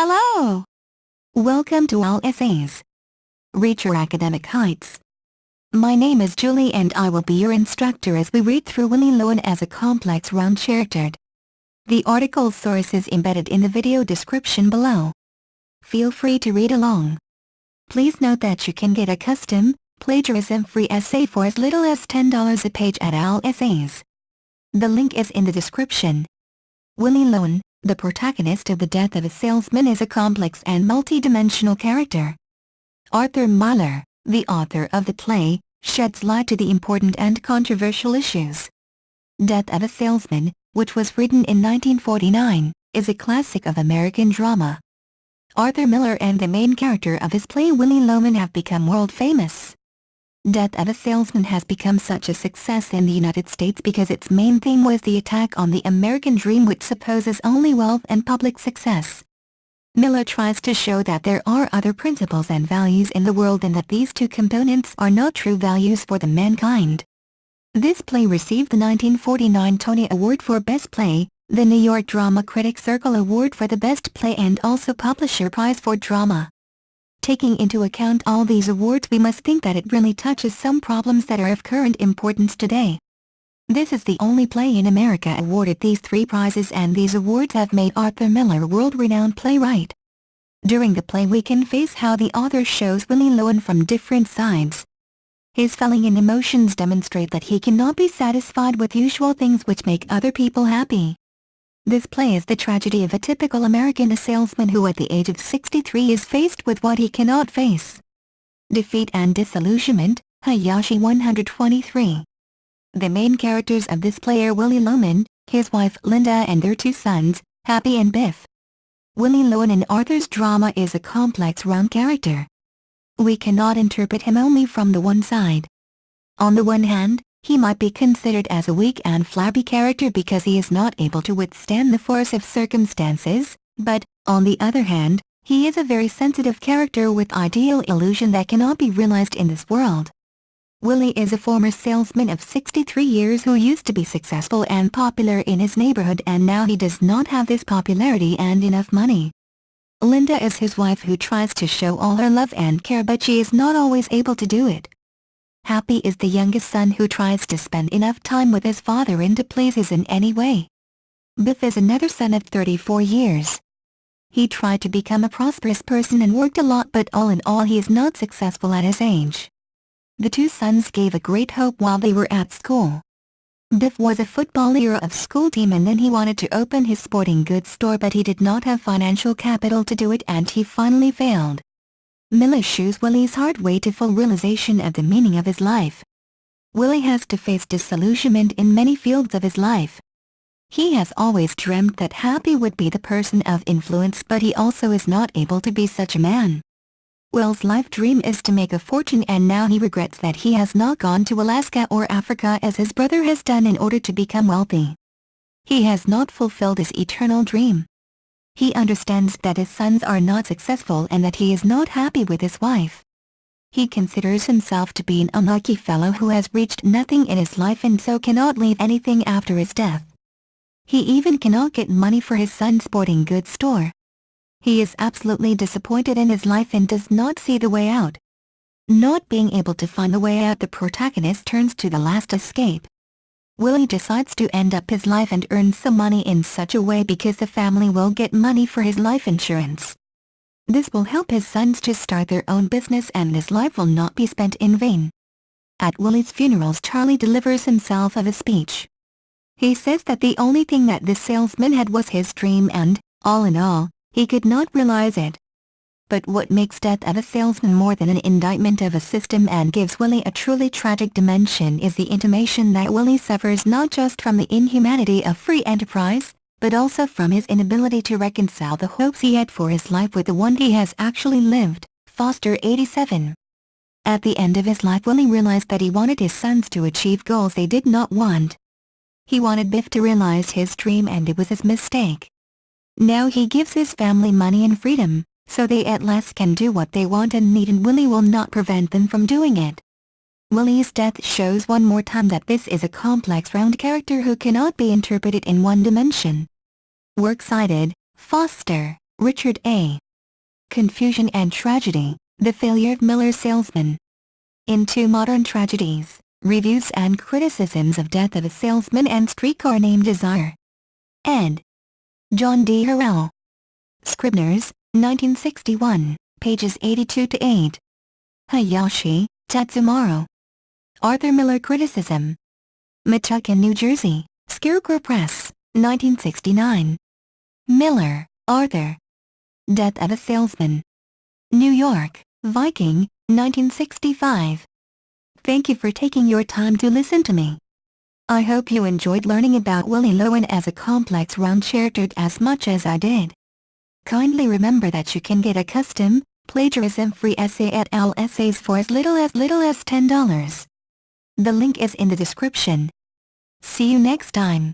Hello! Welcome to All Essays. Reach your academic heights. My name is Julie and I will be your instructor as we read through Willy Lowan as a complex round Charactert. The article source is embedded in the video description below. Feel free to read along. Please note that you can get a custom, plagiarism-free essay for as little as $10 a page at All Essays. The link is in the description. Willy Lowan, the protagonist of The Death of a Salesman, is a complex and multi-dimensional character. Arthur Miller, the author of the play, sheds light to the important and controversial issues. Death of a Salesman, which was written in 1949, is a classic of American drama. Arthur Miller and the main character of his play Willy Loman have become world famous. Death of a Salesman has become such a success in the United States because its main theme was the attack on the American dream, which supposes only wealth and public success. Miller tries to show that there are other principles and values in the world and that these two components are not true values for the mankind. This play received the 1949 Tony Award for Best Play, the New York Drama Critics Circle Award for the Best Play, and also Publisher Prize for Drama. Taking into account all these awards, we must think that it really touches some problems that are of current importance today. This is the only play in America awarded these three prizes, and these awards have made Arthur Miller a world-renowned playwright. During the play we can face how the author shows Willy Lowan from different sides. His feeling and emotions demonstrate that he cannot be satisfied with usual things which make other people happy. This play is the tragedy of a typical American salesman who at the age of 63 is faced with what he cannot face. Defeat and disillusionment, Hayashi 123. The main characters of this play are Willy Loman, his wife Linda, and their two sons, Happy and Biff. Willy Lowan in Arthur's drama is a complex round character. We cannot interpret him only from the one side. On the one hand, he might be considered as a weak and flabby character because he is not able to withstand the force of circumstances, but, on the other hand, he is a very sensitive character with ideal illusion that cannot be realized in this world. Willy is a former salesman of 63 years who used to be successful and popular in his neighborhood, and now he does not have this popularity and enough money. Linda is his wife who tries to show all her love and care, but she is not always able to do it. Happy is the youngest son who tries to spend enough time with his father and to please his in any way. Biff is another son of 34 years. He tried to become a prosperous person and worked a lot, but all in all he is not successful at his age. The two sons gave a great hope while they were at school. Biff was a football hero of school team, and then he wanted to open his sporting goods store, but he did not have financial capital to do it and he finally failed. Miller shows Willy's hard way to full realization of the meaning of his life. Willy has to face disillusionment in many fields of his life. He has always dreamt that Happy would be the person of influence, but he also is not able to be such a man. Will's life dream is to make a fortune, and now he regrets that he has not gone to Alaska or Africa as his brother has done in order to become wealthy. He has not fulfilled his eternal dream. He understands that his sons are not successful and that he is not happy with his wife. He considers himself to be an unlucky fellow who has reached nothing in his life and so cannot leave anything after his death. He even cannot get money for his son's sporting goods store. He is absolutely disappointed in his life and does not see the way out. Not being able to find the way out, the protagonist turns to the last escape. Willy decides to end up his life and earn some money in such a way because the family will get money for his life insurance. This will help his sons to start their own business and his life will not be spent in vain. At Willy's funerals, Charlie delivers himself of a speech. He says that the only thing that this salesman had was his dream and, all in all, he could not realize it. But what makes Death of a Salesman more than an indictment of a system and gives Willy a truly tragic dimension is the intimation that Willy suffers not just from the inhumanity of free enterprise, but also from his inability to reconcile the hopes he had for his life with the one he has actually lived. Foster 87. At the end of his life, Willy realized that he wanted his sons to achieve goals they did not want. He wanted Biff to realize his dream, and it was his mistake. Now he gives his family money and freedom, so they at last can do what they want and need, and Willy will not prevent them from doing it. Willy's death shows one more time that this is a complex round character who cannot be interpreted in one dimension. Works cited, Foster. Richard A. Confusion and Tragedy, The Failure of Miller's Salesman. In Two Modern Tragedies, Reviews and Criticisms of Death of a Salesman and Streetcar Named Desire. Ed. John D. Harrell. Scribners, 1961, pages 82-8. Hayashi, Tatsumaro. Arthur Miller Criticism. Metuchen, New Jersey, Scarecrow Press, 1969. Miller, Arthur. Death of a Salesman. New York, Viking, 1965. Thank you for taking your time to listen to me. I hope you enjoyed learning about Willy Lowan as a complex round Charactert as much as I did. Kindly remember that you can get a custom, plagiarism-free essay at OWL Essays for as little as $10. The link is in the description. See you next time.